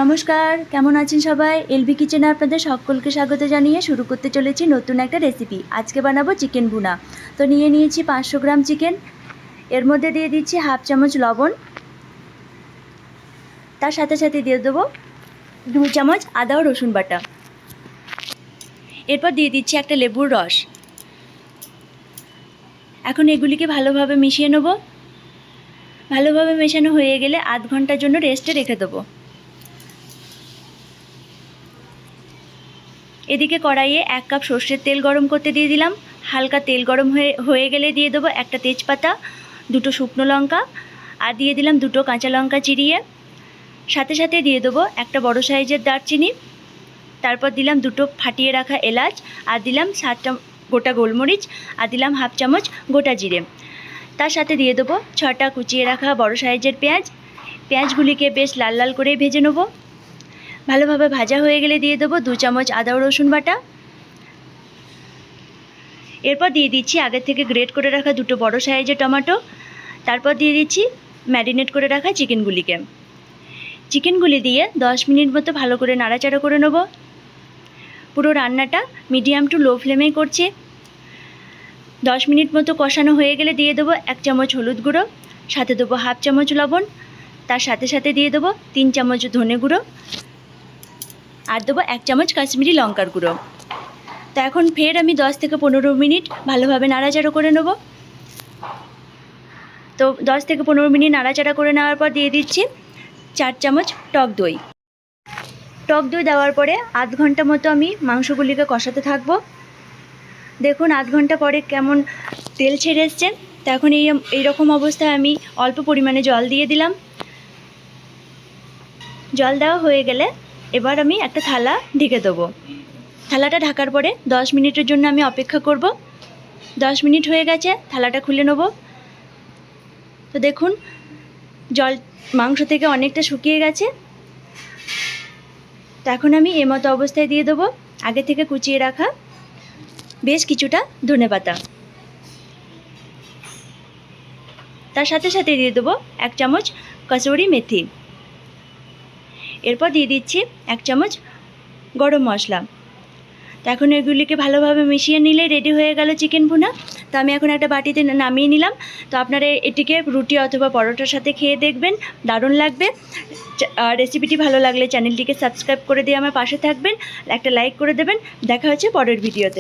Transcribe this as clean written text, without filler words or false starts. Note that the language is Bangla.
নমস্কার, কেমন আছেন সবাই? এলবি কিচেনে আপনাদের সকলকে স্বাগত জানিয়ে শুরু করতে চলেছি নতুন একটা রেসিপি। আজকে বানাবো চিকেন ভুনা। তো নিয়েছি 500 গ্রাম চিকেন। এর মধ্যে দিয়ে দিচ্ছি হাফ চামচ লবণ, তার সাথে সাথে দিয়ে দেবো 2 চামচ আদা ও রসুন বাটা। এরপর দিয়ে দিচ্ছি একটা লেবুর রস। এখন এগুলিকে ভালোভাবে মিশিয়ে নেব। ভালোভাবে মেশানো হয়ে গেলে আধ ঘন্টার জন্য রেস্টে রেখে দেবো। এদিকে কড়াইয়ে 1 কাপ সর্ষের তেল গরম করতে দিয়ে দিলাম। হালকা তেল গরম হয়ে গেলে দিয়ে দেবো একটা তেজপাতা, 2টো শুকনো লঙ্কা আর দিয়ে দিলাম 2টো কাঁচা লঙ্কা চিরিয়ে। সাথে সাথে দিয়ে দেবো একটা বড় সাইজের দারচিনি, তারপর দিলাম 2টো ফাটিয়ে রাখা এলাচ আর দিলাম 7টা গোটা গোলমরিচ আর দিলাম হাফ চামচ গোটা জিরে। তার সাথে দিয়ে দেবো 6টা কুচিয়ে রাখা বড় সাইজের পেঁয়াজ। পেঁয়াজগুলিকে বেশ লাল লাল করে ভেজে নেব। ভালোভাবে ভাজা হয়ে গেলে দিয়ে দেবো 2 চামচ আদা ও রসুন বাটা। এরপর দিয়ে দিচ্ছি আগে থেকে গ্রেট করে রাখা 2টো বড় সাইজের টমেটো। তারপর দিয়ে দিচ্ছি ম্যারিনেট করে রাখা চিকেনগুলি দিয়ে 10 মিনিট মতো ভালো করে নাড়াচাড়া করে নেব। পুরো রান্নাটা মিডিয়াম টু লো ফ্লেমেই করছি। 10 মিনিট মতো কষানো হয়ে গেলে দিয়ে দেবো 1 চামচ হলুদ গুঁড়ো, সাথে দেবো হাফ চামচ লবণ, তার সাথে সাথে দিয়ে দেবো 3 চামচ ধনে গুঁড়ো আর দেবো 1 চামচ কাশ্মীরি লঙ্কার গুঁড়ো। তো এখন ফের আমি 10 থেকে 15 মিনিট ভালোভাবে নাড়াচাড়া করে নেব। তো 10 থেকে 15 মিনিট নাড়াচাড়া করে নেওয়ার পর দিয়ে দিচ্ছি 4 চামচ টক দই। টক দই দেওয়ার পরে আধ ঘন্টা মতো আমি মাংসগুলিকে কষাতে থাকবো। দেখুন আধ ঘন্টা পরে কেমন তেল ছেড়ে এসছে। তো এখন এইরকম অবস্থায় আমি অল্প পরিমাণে জল দিয়ে দিলাম। জল দেওয়া হয়ে গেলে এবার আমি একটা থালা ঢেকে দেবো। থালাটা ঢাকার পরে 10 মিনিটের জন্য আমি অপেক্ষা করব। 10 মিনিট হয়ে গেছে, থালাটা খুলে নেব। তো দেখুন জল মাংস থেকে অনেকটা শুকিয়ে গেছে। তো এখন আমি এই মতো অবস্থায় দিয়ে দেবো আগে থেকে কুচিয়ে রাখা বেশ কিছুটা ধনেপাতা। তার সাথে সাথে দিয়ে দেবো 1 চামচ কসুরি মেথি। এরপর দিয়ে দিচ্ছি 1 চামচ গরম মশলা। তো এখন এগুলিকে ভালোভাবে মিশিয়ে নিলে রেডি হয়ে গেল চিকেন ভুনা। তো আমি এখন একটা বাটিতে নামিয়ে নিলাম। তো আপনারা এটিকে রুটি অথবা পরোটার সাথে খেয়ে দেখবেন, দারুণ লাগবে। রেসিপিটি ভালো লাগলে চ্যানেলটিকে সাবস্ক্রাইব করে দিয়ে আমার পাশে থাকবেন, একটা লাইক করে দেবেন। দেখা হচ্ছে পরের ভিডিওতে।